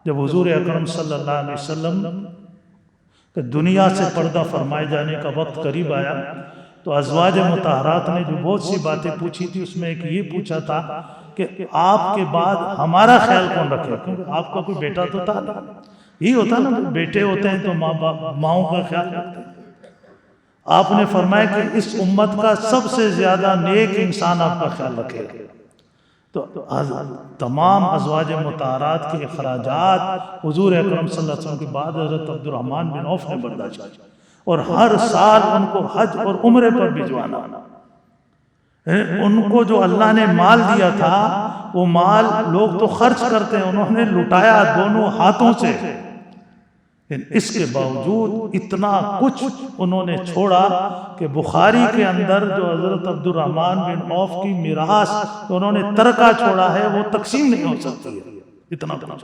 जब हुजूर अकरम सल्लल्लाहु अलैहि वसल्लम के दुनिया से पर्दा फरमाए जाने का वक्त करीब आया तो अज़वाज मुतहरात ने जो बहुत सी बातें पूछी थी उसमें एक ये पूछा था कि आपके बाद हमारा ख्याल कौन रखे, क्योंकि आपका कोई बेटा तो था ना, यही होता ना, बेटे होते हैं तो माओं का ख्याल रखते हैं। आपने फरमाया कि इस उम्मत का सबसे ज्यादा नेक इंसान आपका ख्याल रखेगा। तो तमाम अज़वाज मुतहरात के अखराजात हुजूर अकरम सल्लल्लाहु अलैहि वसल्लम के बाद हज़रत अब्दुर्रहमान बिन औफ ने बर्दाश्त किया और हर साल उनको हज और उम्रे पर भिजवाना। उनको जो अल्लाह ने माल दिया था वो माल लोग तो खर्च करते हैं, उन्होंने लुटाया दोनों हाथों से, लेकिन इसके बावजूद इतना कुछ उन्होंने छोड़ा कि बुखारी के अंदर जो हजरत अब्दुर्रहमान बिन औफ की मिरास उन्होंने तरका छोड़ा है वो तकसीम नहीं हो सकती है, इतना कुछ।